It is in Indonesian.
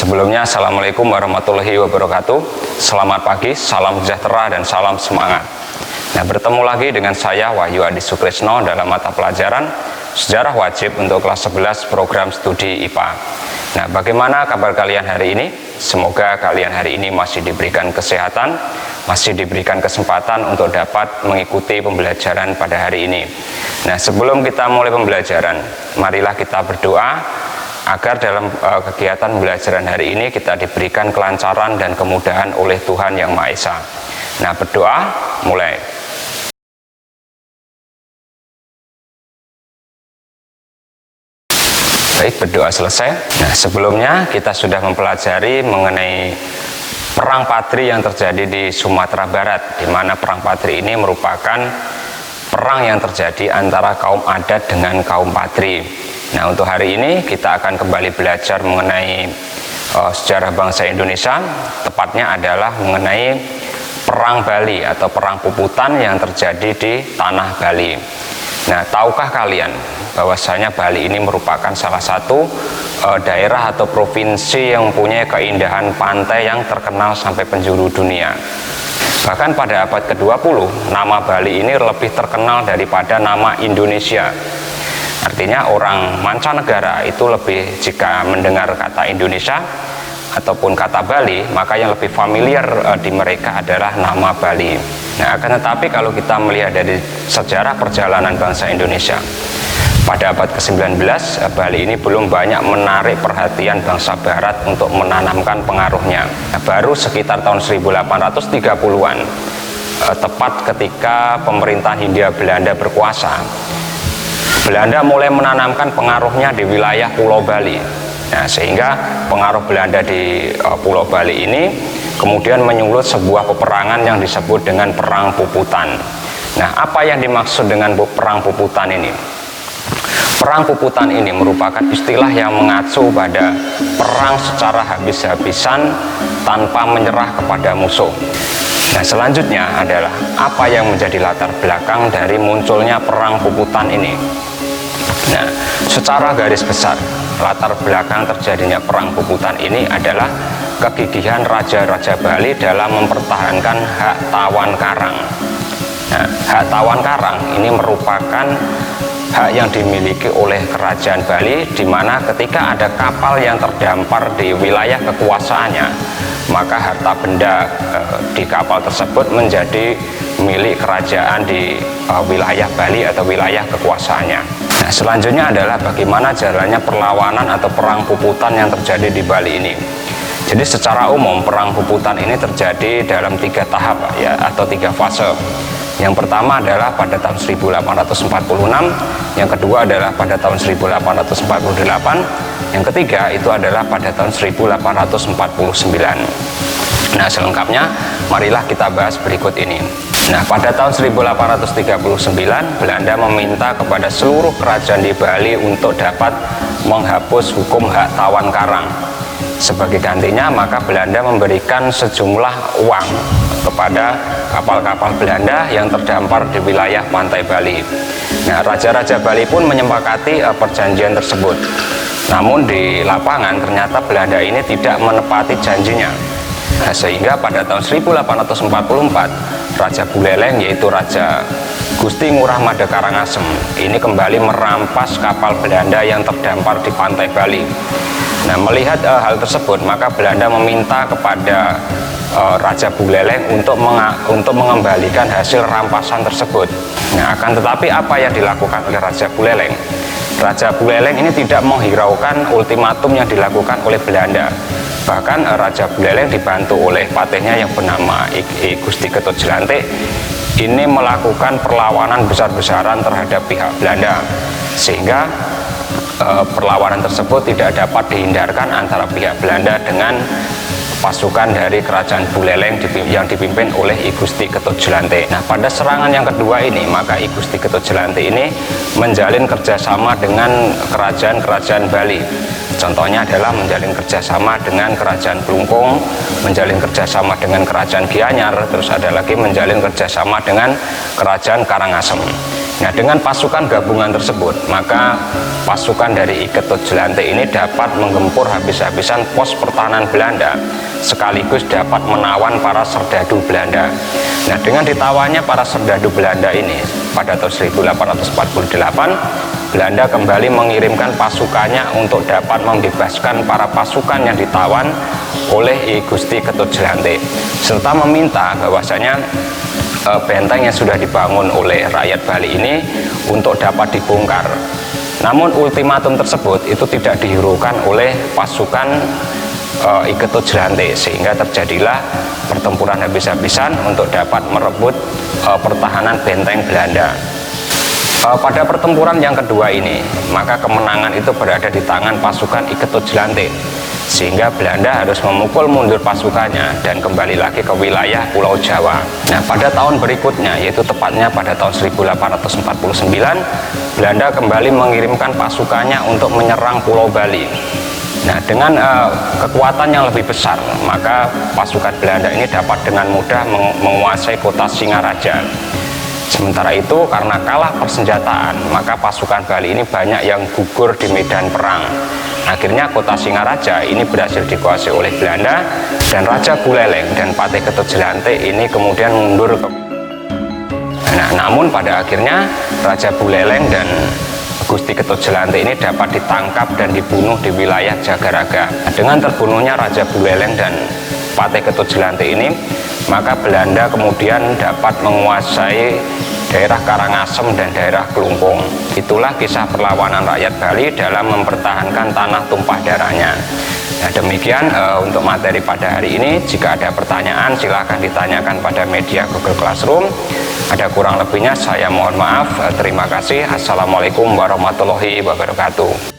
Sebelumnya, Assalamualaikum warahmatullahi wabarakatuh. Selamat pagi, salam sejahtera dan salam semangat. Nah, bertemu lagi dengan saya Wahyu Adi Sukrisno dalam mata pelajaran Sejarah Wajib untuk kelas 11 program studi IPA. Nah, bagaimana kabar kalian hari ini? Semoga kalian hari ini masih diberikan kesehatan, masih diberikan kesempatan untuk dapat mengikuti pembelajaran pada hari ini. Nah, sebelum kita mulai pembelajaran, marilah kita berdoa agar dalam kegiatan pembelajaran hari ini kita diberikan kelancaran dan kemudahan oleh Tuhan Yang Maha Esa. Nah, berdoa mulai. Baik, berdoa selesai. Nah, sebelumnya kita sudah mempelajari mengenai Perang Patri yang terjadi di Sumatera Barat, di mana Perang Patri ini merupakan perang yang terjadi antara kaum adat dengan kaum Patri. Nah, untuk hari ini kita akan kembali belajar mengenai sejarah bangsa Indonesia, tepatnya adalah mengenai Perang Bali atau Perang Puputan yang terjadi di Tanah Bali. Nah, tahukah kalian bahwasanya Bali ini merupakan salah satu daerah atau provinsi yang mempunyai keindahan pantai yang terkenal sampai penjuru dunia. Bahkan pada abad ke-20, nama Bali ini lebih terkenal daripada nama Indonesia. Artinya orang mancanegara itu lebih, jika mendengar kata Indonesia ataupun kata Bali, maka yang lebih familiar di mereka adalah nama Bali. Nah, akan tetapi kalau kita melihat dari sejarah perjalanan bangsa Indonesia, pada abad ke-19, Bali ini belum banyak menarik perhatian bangsa Barat untuk menanamkan pengaruhnya. Nah, baru sekitar tahun 1830-an, tepat ketika pemerintahan Hindia Belanda berkuasa, Belanda mulai menanamkan pengaruhnya di wilayah Pulau Bali. Nah, sehingga pengaruh Belanda di Pulau Bali ini kemudian menyulut sebuah peperangan yang disebut dengan Perang Puputan. Nah, apa yang dimaksud dengan Perang Puputan ini? Perang Puputan ini merupakan istilah yang mengacu pada perang secara habis-habisan tanpa menyerah kepada musuh. Nah, selanjutnya adalah apa yang menjadi latar belakang dari munculnya Perang Puputan ini. Nah, secara garis besar, latar belakang terjadinya Perang Puputan ini adalah kegigihan Raja-Raja Bali dalam mempertahankan hak tawon karang. Nah, hak tawon karang ini merupakan hak yang dimiliki oleh Kerajaan Bali, di mana ketika ada kapal yang terdampar di wilayah kekuasaannya, maka harta benda di kapal tersebut menjadi milik kerajaan di wilayah Bali atau wilayah kekuasaannya. Nah, selanjutnya adalah bagaimana jalannya perlawanan atau Perang Puputan yang terjadi di Bali ini. Jadi secara umum Perang Puputan ini terjadi dalam 3 tahap ya, atau 3 fase. Yang pertama adalah pada tahun 1846, yang kedua adalah pada tahun 1848, yang ketiga itu adalah pada tahun 1849. Nah, selengkapnya marilah kita bahas berikut ini. Nah, pada tahun 1839 Belanda meminta kepada seluruh kerajaan di Bali untuk dapat menghapus hukum hak tawon karang. Sebagai gantinya, maka Belanda memberikan sejumlah uang kepada kapal-kapal Belanda yang terdampar di wilayah pantai Bali. Nah, Raja-Raja Bali pun menyepakati perjanjian tersebut. Namun di lapangan ternyata Belanda ini tidak menepati janjinya. Nah, sehingga pada tahun 1844 Raja Buleleng, yaitu Raja Gusti Ngurah Mada Karangasem, ini kembali merampas kapal Belanda yang terdampar di pantai Bali. Nah, melihat hal tersebut, maka Belanda meminta kepada Raja Buleleng untuk mengembalikan hasil rampasan tersebut. Nah, akan tetapi apa yang dilakukan oleh Raja Buleleng? Raja Buleleng ini tidak menghiraukan ultimatum yang dilakukan oleh Belanda. Bahkan Raja Buleleng dibantu oleh patihnya yang bernama I Gusti Ketut Jelantik ini melakukan perlawanan besar-besaran terhadap pihak Belanda, sehingga perlawanan tersebut tidak dapat dihindarkan antara pihak Belanda dengan pasukan dari Kerajaan Buleleng yang dipimpin oleh I Gusti Ketut Jelantik. Nah, pada serangan yang kedua ini, maka I Gusti Ketut Jelantik ini menjalin kerjasama dengan kerajaan-kerajaan Bali. Contohnya adalah menjalin kerjasama dengan Kerajaan Klungkung, menjalin kerjasama dengan Kerajaan Gianyar, terus ada lagi menjalin kerjasama dengan Kerajaan Karangasem. Nah, dengan pasukan gabungan tersebut, maka pasukan dari I Ketut Jelantih ini dapat menggempur habis-habisan pos pertahanan Belanda, sekaligus dapat menawan para serdadu Belanda. Nah, dengan ditawannya para serdadu Belanda ini, pada tahun 1848, Belanda kembali mengirimkan pasukannya untuk dapat membebaskan para pasukan yang ditawan oleh I Gusti Ketut Jelantih, serta meminta bahwasanya benteng yang sudah dibangun oleh rakyat Bali ini untuk dapat dibongkar. Namun ultimatum tersebut itu tidak dihiraukan oleh pasukan I Ketut Jelantih, sehingga terjadilah pertempuran habis-habisan untuk dapat merebut pertahanan benteng Belanda. Pada pertempuran yang kedua ini, maka kemenangan itu berada di tangan pasukan I Ketut Jelantih, sehingga Belanda harus memukul mundur pasukannya dan kembali lagi ke wilayah Pulau Jawa. Nah, pada tahun berikutnya, yaitu tepatnya pada tahun 1849, Belanda kembali mengirimkan pasukannya untuk menyerang Pulau Bali. Nah, dengan kekuatan yang lebih besar, maka pasukan Belanda ini dapat dengan mudah menguasai kota Singaraja. Sementara itu, karena kalah persenjataan, maka pasukan Bali ini banyak yang gugur di medan perang. Akhirnya kota Singaraja ini berhasil dikuasai oleh Belanda, dan Raja Buleleng dan Patih Ketut Jelantih ini kemudian mundur ke. Nah, namun pada akhirnya Raja Buleleng dan Gusti Ketut Jelantih ini dapat ditangkap dan dibunuh di wilayah Jagaraga. Nah, dengan terbunuhnya Raja Buleleng dan Patih Ketut Jelantih ini, maka Belanda kemudian dapat menguasai daerah Karangasem dan daerah Kelungkung. Itulah kisah perlawanan rakyat Bali dalam mempertahankan tanah tumpah darahnya. Nah, demikian untuk materi pada hari ini. Jika ada pertanyaan, silahkan ditanyakan pada media Google Classroom. Ada kurang lebihnya saya mohon maaf. Terima kasih. Assalamualaikum warahmatullahi wabarakatuh.